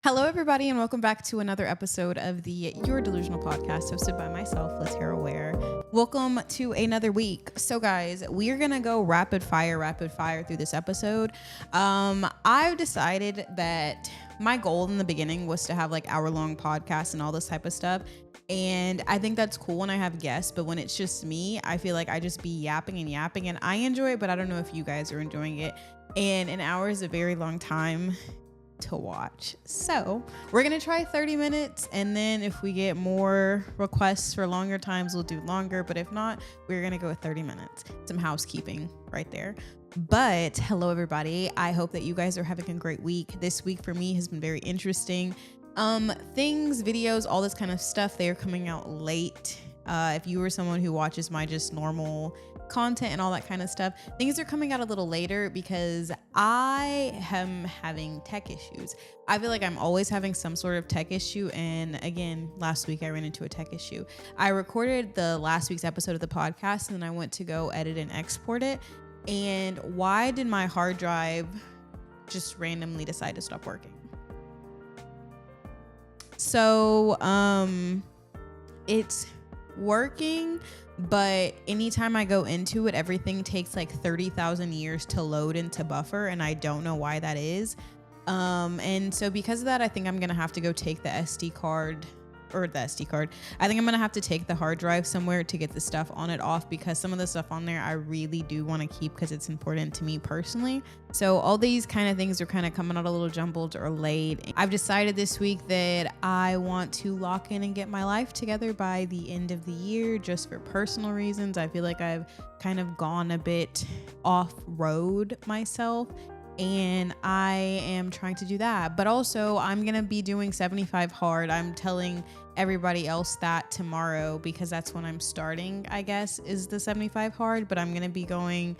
Hello, everybody, and welcome back to another episode of the Your Delusional podcast hosted by myself, LaTerra Wair. Welcome to another week. So, guys, we are going to go rapid fire through this episode. I've decided that my goal in the beginning was to have like hour-long podcasts and all this type of stuff. And I think that's cool when I have guests, but when it's just me, I feel like I just be yapping, and I enjoy it, but I don't know if you guys are enjoying it. And an hour is a very long time to watch. So we're gonna try 30 minutes, and then if we get more requests for longer times, we'll do longer, but if not, we're gonna go with 30 minutes. Some housekeeping right there. But hello, everybody. I hope that you guys are having a great week. This week for me has been very interesting. Things, videos, all this kind of stuff, they are coming out late. If you were someone who watches my just normal content and all that kind of stuff, things are coming out a little later because I am having tech issues. I feel like I'm always having some sort of tech issue, and again, last week I ran into a tech issue. I recorded the last week's episode of the podcast, and then I went to go edit and export it, and why did my hard drive just randomly decide to stop working? So it's working, but anytime I go into it, everything takes like 30,000 years to load into buffer, and I don't know why that is. And so because of that, I think I'm gonna have to go take the SD card. I think I'm gonna have to take the hard drive somewhere to get the stuff on it off, because some of the stuff on there I really do want to keep because it's important to me personally. So all these kind of things are kind of coming out a little jumbled or late. I've decided this week that I want to lock in and get my life together by the end of the year, just for personal reasons. I feel like I've kind of gone a bit off road myself, and I am trying to do that. But also I'm gonna be doing 75 hard. I'm telling everybody else that tomorrow, because that's when I'm starting, I guess, is the 75 hard. But I'm gonna be doing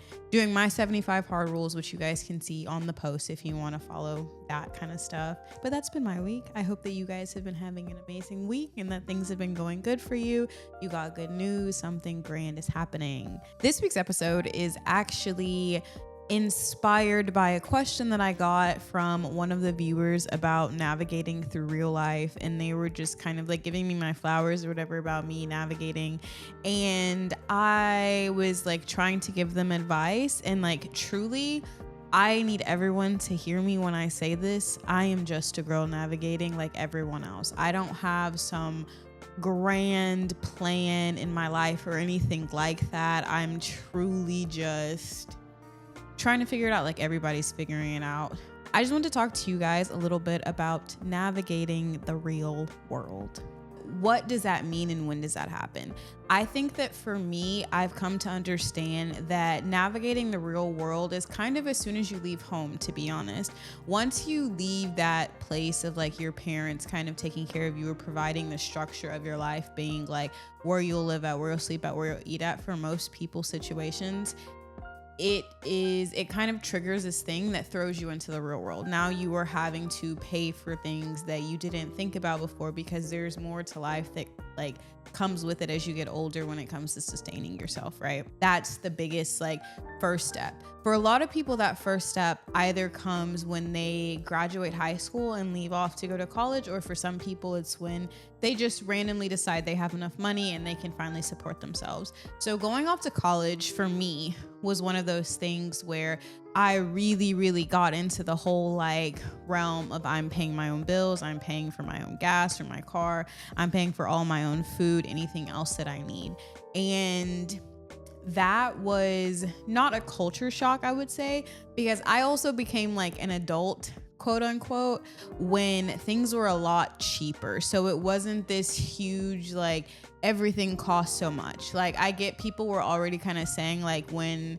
my 75 hard rules, which you guys can see on the post if you want to follow that kind of stuff. But that's been my week. I hope that you guys have been having an amazing week and that things have been going good for you. You got good news, something grand is happening. This week's episode is actually inspired by a question that I got from one of the viewers about navigating through real life, and they were just kind of like giving me my flowers or whatever about me navigating, and I was like trying to give them advice, and like truly I need everyone to hear me when I say this. I am just a girl navigating like everyone else. I don't have some grand plan in my life or anything like that. I'm truly just trying to figure it out like everybody's figuring it out. I just want to talk to you guys a little bit about navigating the real world. What does that mean, and when does that happen? I think that for me, I've come to understand that navigating the real world is kind of as soon as you leave home, to be honest. Once you leave that place of like your parents kind of taking care of you or providing the structure of your life, being like where you'll live at, where you'll sleep at, where you'll eat at, for most people's situations, it kind of triggers this thing that throws you into the real world. Now you are having to pay for things that you didn't think about before, because there's more to life that like comes with it as you get older when it comes to sustaining yourself, right? That's the biggest like first step. For a lot of people, that first step either comes when they graduate high school and leave off to go to college, or for some people it's when they just randomly decide they have enough money and they can finally support themselves. So going off to college for me was one of those things where I really got into the whole like realm of I'm paying my own bills, I'm paying for my own gas for my car, I'm paying for all my own food, anything else that I need. And that was not a culture shock, I would say, because I also became like an adult, quote unquote, when things were a lot cheaper. So it wasn't this huge, like everything costs so much. Like I get people were already kind of saying like when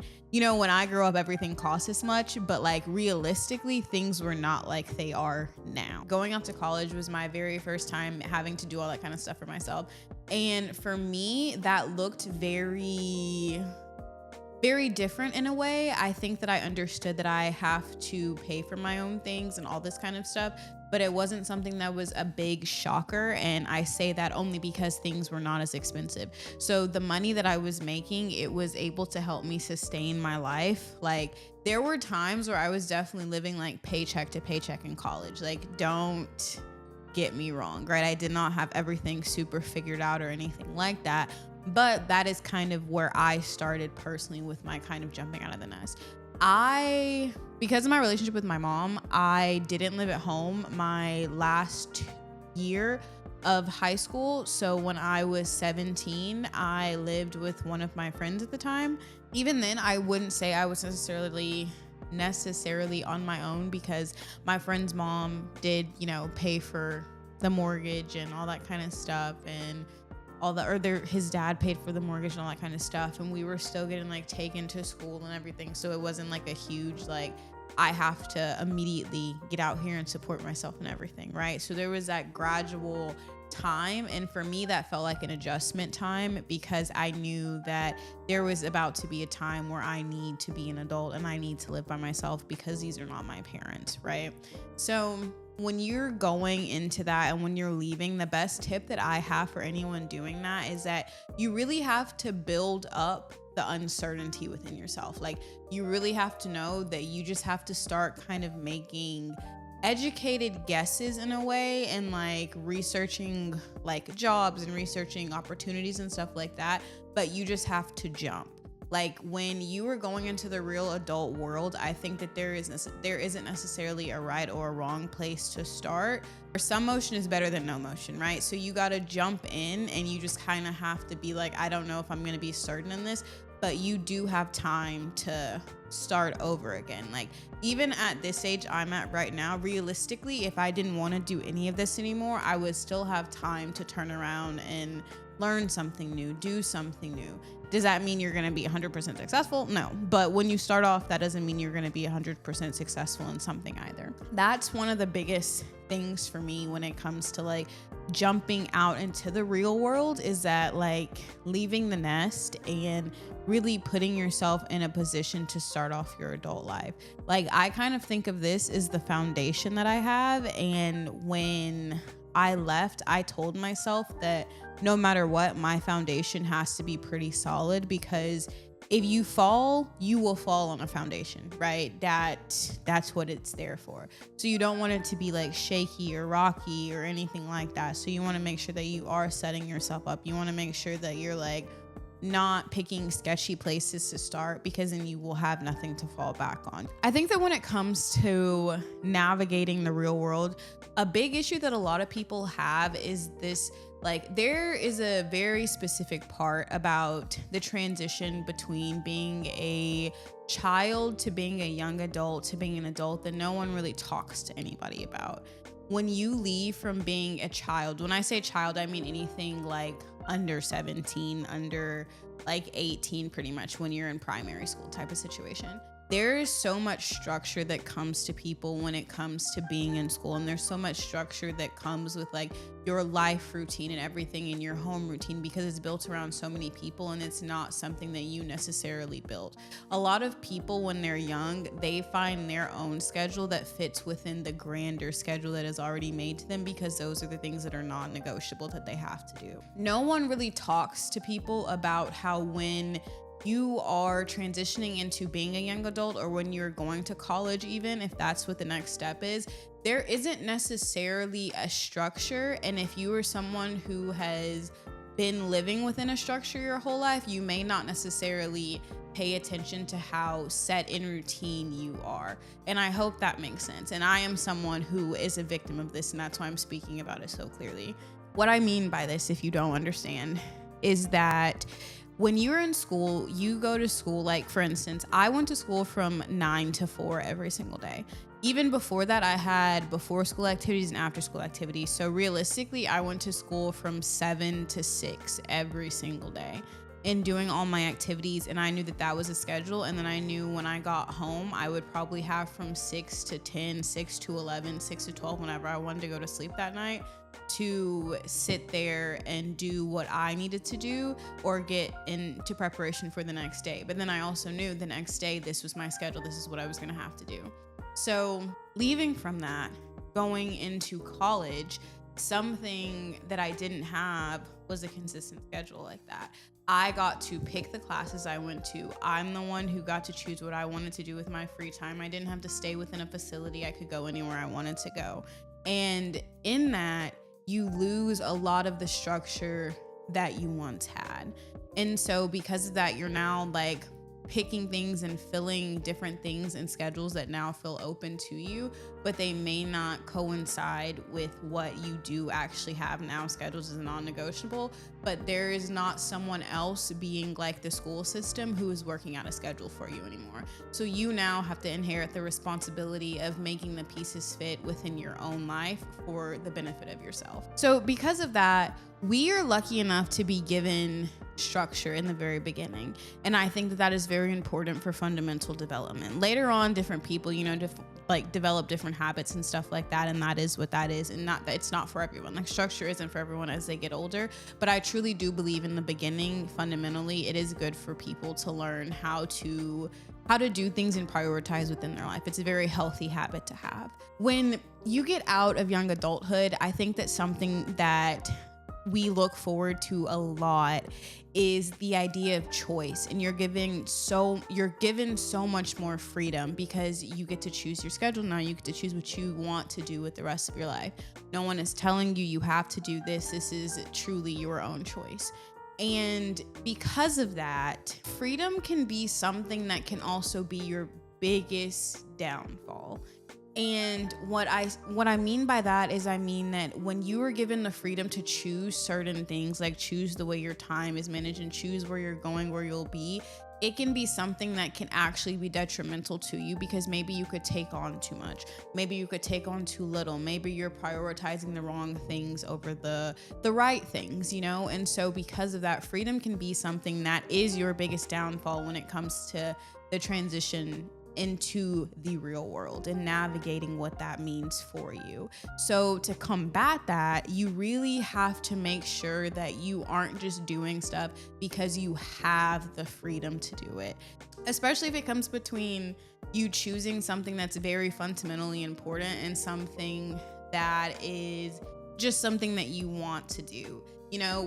I grew up, everything costs this much, but like realistically, things were not like they are now. Going out to college was my very first time having to do all that kind of stuff for myself. And for me, that looked very different in a way. I think that I understood that I have to pay for my own things and all this kind of stuff, but it wasn't something that was a big shocker. And I say that only because things were not as expensive. So the money that I was making, it was able to help me sustain my life. Like, there were times where I was definitely living like paycheck to paycheck in college. Like, don't get me wrong, right? I did not have everything super figured out or anything like that. But that is kind of where I started personally with my kind of jumping out of the nest. Because of my relationship with my mom, I didn't live at home my last year of high school. So when I was 17, I lived with one of my friends at the time. Even then, I wouldn't say I was necessarily on my own, because my friend's mom did, pay for the mortgage and all that kind of stuff, and his dad paid for the mortgage and all that kind of stuff, and we were still getting like taken to school and everything. So it wasn't like a huge like I have to immediately get out here and support myself and everything, right? So there was that gradual time, and for me that felt like an adjustment time, because I knew that there was about to be a time where I need to be an adult and I need to live by myself, because these are not my parents, right? So when you're going into that and when you're leaving, the best tip that I have for anyone doing that is that you really have to build up the uncertainty within yourself. Like, you really have to know that you just have to start kind of making educated guesses in a way, and like researching like jobs and researching opportunities and stuff like that. But you just have to jump. Like, when you are going into the real adult world, I think that there isn't necessarily a right or a wrong place to start. Some motion is better than no motion, right? So you got to jump in, and you just kind of have to be like, I don't know if I'm going to be certain in this, but you do have time to start over again. Like, even at this age I'm at right now, realistically, if I didn't want to do any of this anymore, I would still have time to turn around and learn something new, do something new. Does that mean you're going to be 100% successful? No. But when you start off, that doesn't mean you're going to be 100% successful in something either. That's one of the biggest things for me when it comes to like jumping out into the real world, is that like leaving the nest and really putting yourself in a position to start off your adult life. Like, I kind of think of this as the foundation that I have. And when I left, I told myself that no matter what, my foundation has to be pretty solid, because if you fall, you will fall on a foundation, right? That's what it's there for. So you don't want it to be like shaky or rocky or anything like that. So you want to make sure that you are setting yourself up. You want to make sure that you're like not picking sketchy places to start, because then you will have nothing to fall back on. I think that when it comes to navigating the real world, a big issue that a lot of people have is this, like, there is a very specific part about the transition between being a child to being a young adult to being an adult that no one really talks to anybody about. When you leave from being a child, when I say child, I mean anything like under 17, under like 18, pretty much when you're in primary school type of situation. There is so much structure that comes to people when it comes to being in school. And there's so much structure that comes with like your life routine and everything in your home routine, because it's built around so many people and it's not something that you necessarily build. A lot of people when they're young, they find their own schedule that fits within the grander schedule that is already made to them, because those are the things that are non-negotiable that they have to do. No one really talks to people about how when you are transitioning into being a young adult, or when you're going to college, even if that's what the next step is, there isn't necessarily a structure. And if you are someone who has been living within a structure your whole life, you may not necessarily pay attention to how set in routine you are. And I hope that makes sense. And I am someone who is a victim of this, and that's why I'm speaking about it so clearly. What I mean by this, if you don't understand, is that when you're in school, you go to school, like for instance, I went to school from 9 to 4 every single day. Even before that, I had before school activities and after school activities. So realistically, I went to school from 7 to 6 every single day and doing all my activities. And I knew that that was a schedule. And then I knew when I got home, I would probably have from 6 to 10, 6 to 11, 6 to 12, whenever I wanted to go to sleep that night, to sit there and do what I needed to do or get into preparation for the next day. But then I also knew the next day, this was my schedule. This is what I was going to have to do. So leaving from that, going into college, something that I didn't have was a consistent schedule like that. I got to pick the classes I went to. I'm the one who got to choose what I wanted to do with my free time. I didn't have to stay within a facility. I could go anywhere I wanted to go. And in that, you lose a lot of the structure that you once had. And so because of that, you're now like picking things and filling different things and schedules that now feel open to you, but they may not coincide with what you do actually have now. Schedules is non-negotiable, but there is not someone else being like the school system who is working out a schedule for you anymore. So you now have to inherit the responsibility of making the pieces fit within your own life for the benefit of yourself. So because of that, we are lucky enough to be given structure in the very beginning. And I think that that is very important for fundamental development. Later on, different people, develop different habits and stuff like that. And that is what that is. And not that it's not for everyone. Like structure isn't for everyone as they get older. But I truly do believe in the beginning, fundamentally, it is good for people to learn how to do things and prioritize within their life. It's a very healthy habit to have. When you get out of young adulthood, I think that something that we look forward to a lot is the idea of choice. And you're given so much more freedom because you get to choose your schedule now. You get to choose what you want to do with the rest of your life. No one is telling you have to do this. This is truly your own choice. And because of that, freedom can be something that can also be your biggest downfall. And what I mean by that is I mean that when you are given the freedom to choose certain things, like choose the way your time is managed and choose where you're going, where you'll be, it can be something that can actually be detrimental to you because maybe you could take on too much. Maybe you could take on too little. Maybe you're prioritizing the wrong things over the right things, And so because of that, freedom can be something that is your biggest downfall when it comes to the transition into the real world and navigating what that means for you. So to combat that, you really have to make sure that you aren't just doing stuff because you have the freedom to do it, especially if it comes between you choosing something that's very fundamentally important and something that is just something that you want to do.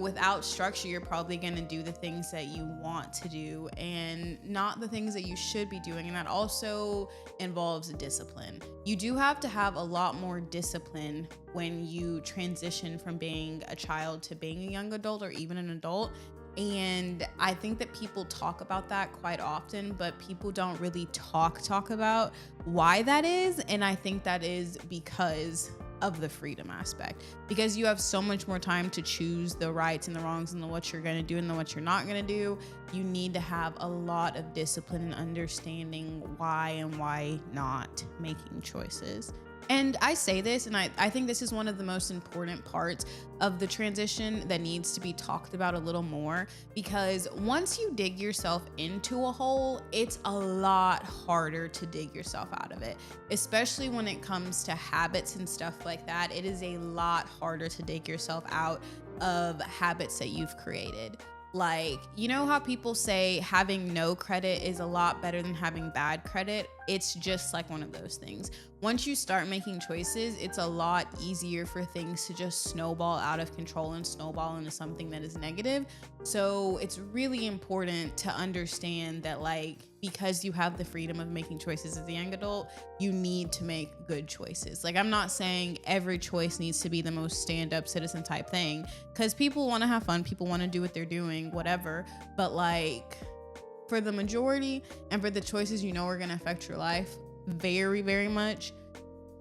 Without structure, you're probably going to do the things that you want to do and not the things that you should be doing. And that also involves discipline. You do have to have a lot more discipline when you transition from being a child to being a young adult or even an adult. And I think that people talk about that quite often, but people don't really talk about why that is. And I think that is because of the freedom aspect, because you have so much more time to choose the rights and the wrongs and the what you're going to do and the what you're not going to do. You need to have a lot of discipline and understanding why and why not making choices. And I say this, and I think this is one of the most important parts of the transition that needs to be talked about a little more, because once you dig yourself into a hole, it's a lot harder to dig yourself out of it, especially when it comes to habits and stuff like that. It is a lot harder to dig yourself out of habits that you've created. Like, how people say having no credit is a lot better than having bad credit? It's just like one of those things. Once you start making choices, it's a lot easier for things to just snowball out of control and snowball into something that is negative. So it's really important to understand that, because you have the freedom of making choices as a young adult, you need to make good choices. I'm not saying every choice needs to be the most stand-up citizen type thing, because people want to have fun, people want to do what they're doing, whatever. But for the majority and for the choices are going to affect your life very, very much,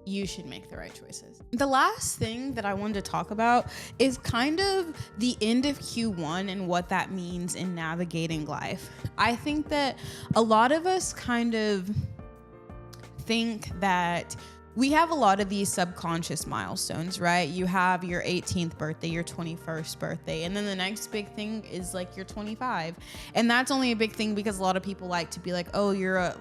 you should make the right choices. The last thing that I wanted to talk about is kind of the end of Q1 and what that means in navigating life. I think that a lot of us kind of think that we have a lot of these subconscious milestones, right? You have your 18th birthday, your 21st birthday, and then the next big thing is you're 25. And that's only a big thing because a lot of people like to be oh, you're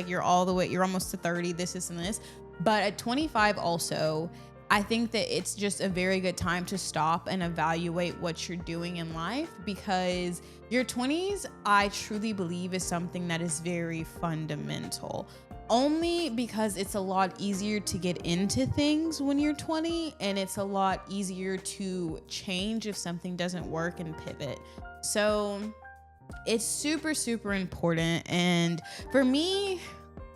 you're all the way, you're almost to 30, this and this. But at 25 also, I think that it's just a very good time to stop and evaluate what you're doing in life, because your 20s, I truly believe, is something that is very fundamental. only because it's a lot easier to get into things when you're 20, and it's a lot easier to change if something doesn't work and pivot. So it's super, super important. And for me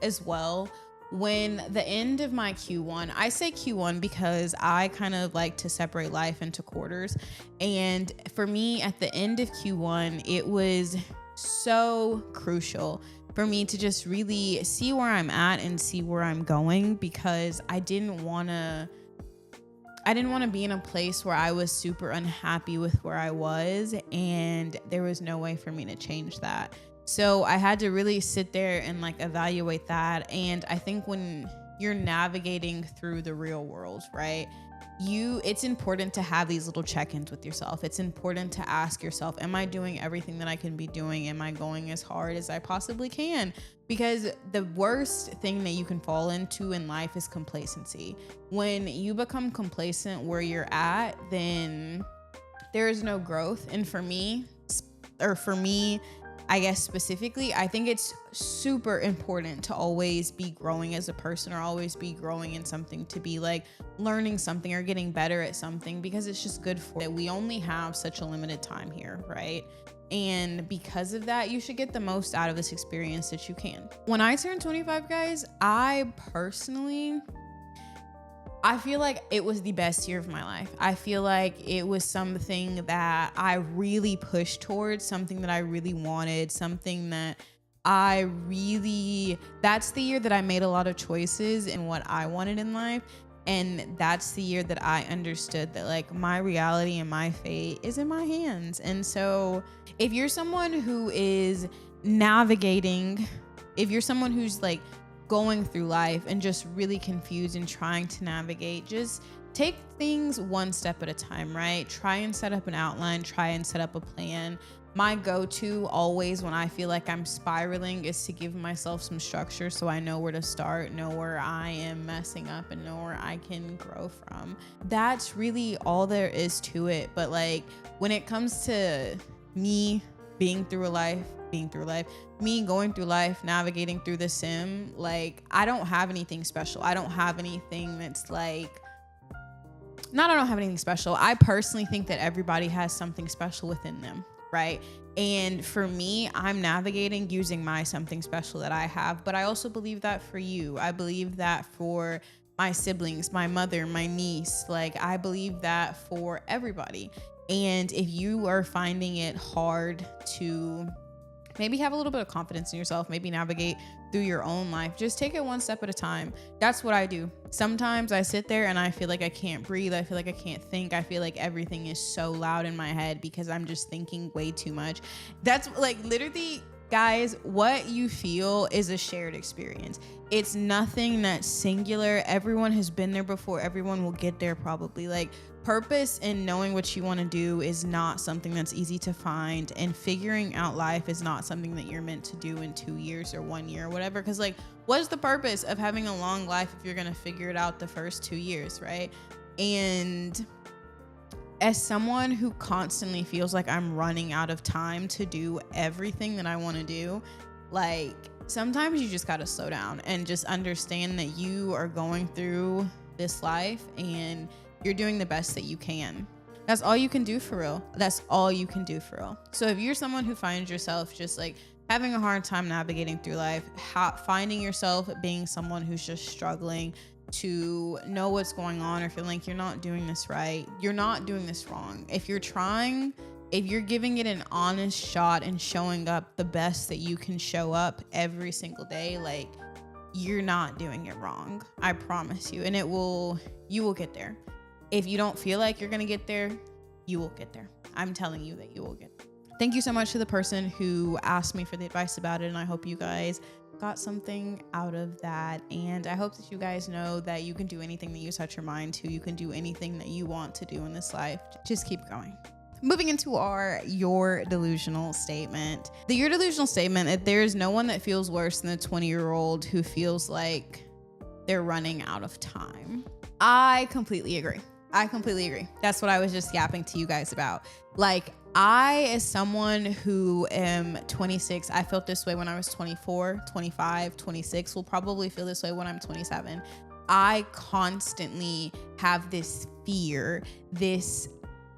as well, when the end of my Q1, I say Q1 because I kind of like to separate life into quarters. And for me, at the end of Q1, it was so crucial for me to just really see where I'm at and see where I'm going, because I didn't want to be in a place where I was super unhappy with where I was, and there was no way for me to change that. So I had to really sit there and like evaluate that. And I think when you're navigating through the real world, right, it's important to have these little check-ins with yourself. It's important to ask yourself, am I doing everything that I can be doing? Am I going as hard as I possibly can? Because the worst thing that you can fall into in life is complacency. When you become complacent where you're at, then there is no growth. And for me, I guess specifically, I think it's super important to always be growing as a person, or always be growing in something, to be like learning something or getting better at something, because it's just good for that. We only have such a limited time here, right? And because of that, you should get the most out of this experience that you can. When I turned 25, guys, I feel like it was the best year of my life. I feel like it was something that I really pushed towards, something that I really wanted, something that that's the year that I made a lot of choices in what I wanted in life. And that's the year that I understood that like my reality and my fate is in my hands. And so if you're someone who is navigating, if you're someone who's like going through life and just really confused and trying to navigate, just take things one step at a time, right? Try and set up an outline, try and set up a plan. My go-to always when I feel like I'm spiraling is to give myself some structure, so I know where to start, know where I am messing up, and know where I can grow from. That's really all there is to it. But like when it comes to me me going through life, navigating through the sim, like I don't have anything special. I don't have anything that's like, I don't have anything special. I personally think that everybody has something special within them, right? And for me, I'm navigating using my something special that I have, but I also believe that for you. I believe that for my siblings, my mother, my niece, like I believe that for everybody. And if you are finding it hard to maybe have a little bit of confidence in yourself, maybe navigate through your own life, just take it one step at a time. That's what I do. Sometimes I sit there and I feel like I can't breathe. I feel like I can't think. I feel like everything is so loud in my head because I'm just thinking way too much. That's like literally, guys, what you feel is a shared experience. It's nothing that's singular. Everyone has been there before. Everyone will get there probably. Like purpose and knowing what you want to do is not something that's easy to find, and figuring out life is not something that you're meant to do in 2 years or 1 year or whatever. Because like, what is the purpose of having a long life if you're going to figure it out the first 2 years, right? And as someone who constantly feels like I'm running out of time to do everything that I want to do, like sometimes you just got to slow down and just understand that you are going through this life and you're doing the best that you can. That's all you can do for real. That's all you can do for real. So if you're someone who finds yourself just like having a hard time navigating through life, finding yourself being someone who's just struggling to know what's going on, or feeling like you're not doing this right, you're not doing this wrong. If you're trying, if you're giving it an honest shot and showing up the best that you can show up every single day, like you're not doing it wrong. I promise you. And you will get there. If you don't feel like you're going to get there, you will get there. I'm telling you that you will get there. Thank you so much to the person who asked me for the advice about it. And I hope you guys got something out of that. And I hope that you guys know that you can do anything that you set your mind to. You can do anything that you want to do in this life. Just keep going. Moving into your delusional statement. Your delusional statement that there is no one that feels worse than a 20-year-old who feels like they're running out of time. I completely agree. That's what I was just yapping to you guys about. Like, I, as someone who am 26, I felt this way when I was 24, 25, 26, will probably feel this way when I'm 27. I constantly have this fear, this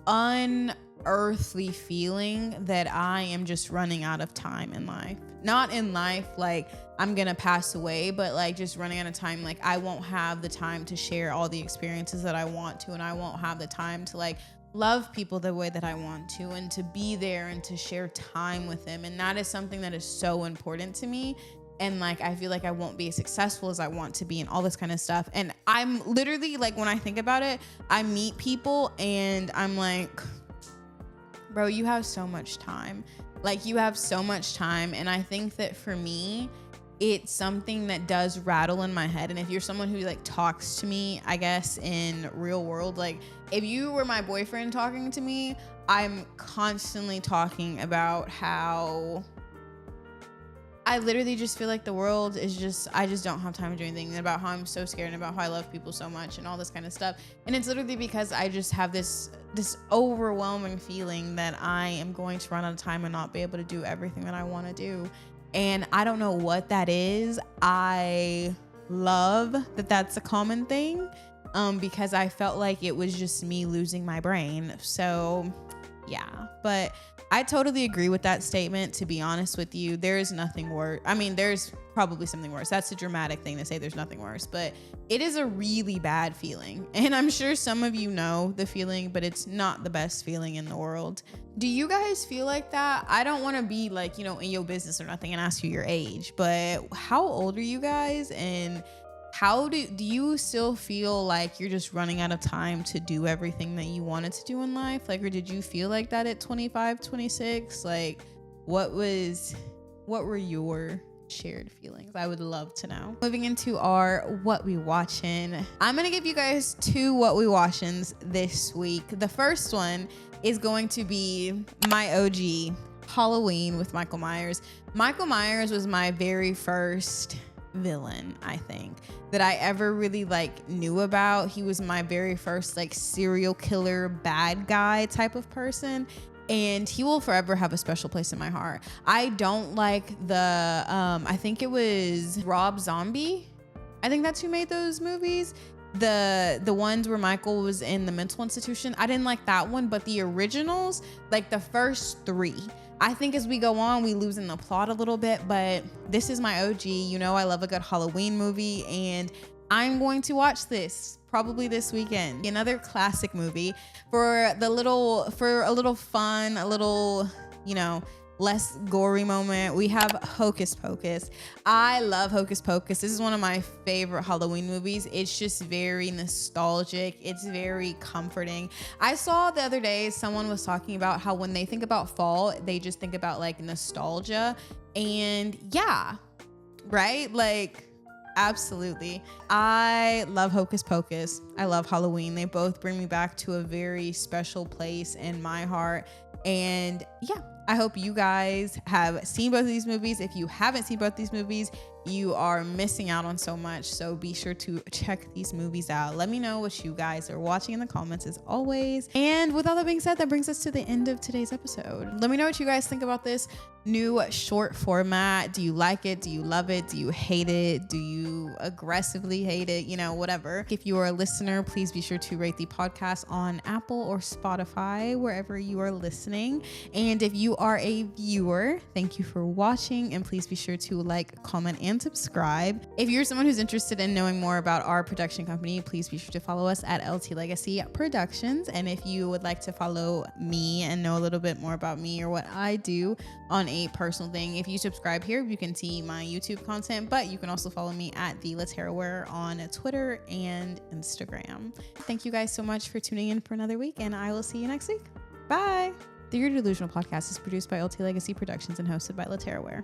unearthly feeling that I am just running out of time in life. Not in life like I'm gonna pass away, but like just running out of time. Like I won't have the time to share all the experiences that I want to, and I won't have the time to like love people the way that I want to, and to be there and to share time with them. And that is something that is so important to me. And like I feel like I won't be as successful as I want to be and all this kind of stuff. And I'm literally like, when I think about it, I meet people and I'm like, bro, you have so much time. Like you have so much time. And I think that for me, it's something that does rattle in my head. And if you're someone who like talks to me, I guess in real world, like if you were my boyfriend talking to me, I'm constantly talking about how I literally just feel like the world is just, I just don't have time to do anything, and about how I'm so scared, and about how I love people so much and all this kind of stuff. And it's literally because I just have this overwhelming feeling that I am going to run out of time and not be able to do everything that I want to do. And I don't know what that is. I love that that's a common thing, because I felt like it was just me losing my brain. So yeah, but I totally agree with that statement. To be honest with you, there is nothing worse. I mean, there's probably something worse. That's a dramatic thing to say, there's nothing worse, but it is a really bad feeling. And I'm sure some of you know the feeling, but it's not the best feeling in the world. Do you guys feel like that? I don't want to be like, you know, in your business or nothing and ask you your age, but how old are you guys? And how do you still feel like you're just running out of time to do everything that you wanted to do in life? Like, or did you feel like that at 25, 26? Like, what were your shared feelings? I would love to know. Moving into our what we watching, I'm gonna give you guys 2 what we watchings this week. The first one is going to be my OG, Halloween with Michael Myers. Michael Myers was my very first villain, I think, that I ever really like knew about. He was my very first like serial killer bad guy type of person, and he will forever have a special place in my heart. I don't like the I think it was Rob Zombie, I think that's who made those movies, the ones where Michael was in the mental institution. I didn't like that one, but the originals, like the first 3, I think as we go on, we lose in the plot a little bit, but this is my OG. You know, I love a good Halloween movie, and I'm going to watch this probably this weekend. Another classic movie for a little fun, a little, you know, less gory moment. We have Hocus Pocus. I love Hocus Pocus. This is one of my favorite Halloween movies. It's just very nostalgic. It's very comforting. I saw the other day someone was talking about how when they think about fall, they just think about like nostalgia. And yeah, right? Like, absolutely. I love Hocus Pocus. I love Halloween. They both bring me back to a very special place in my heart. And yeah, I hope you guys have seen both of these movies. If you haven't seen both these movies, you are missing out on so much. So be sure to check these movies out. Let me know what you guys are watching in the comments as always. And with all that being said, that brings us to the end of today's episode. Let me know what you guys think about this new short format. Do you like it? Do you love it? Do you hate it? Do you aggressively hate it? You know, whatever. If you are a listener, please be sure to rate the podcast on Apple or Spotify, wherever you are listening. And if you are a viewer, thank you for watching, and please be sure to like, comment, and subscribe. If you're someone who's interested in knowing more about our production company, please be sure to follow us at LT Legacy Productions. And if you would like to follow me and know a little bit more about me or what I do on a personal thing, if you subscribe here, you can see my YouTube content, but you can also follow me at the LaTerra Wair on Twitter and Instagram. Thank you guys so much for tuning in for another week, and I will see you next week. Bye. The Delusional podcast is produced by LT Legacy Productions and hosted by LaTerra Wair.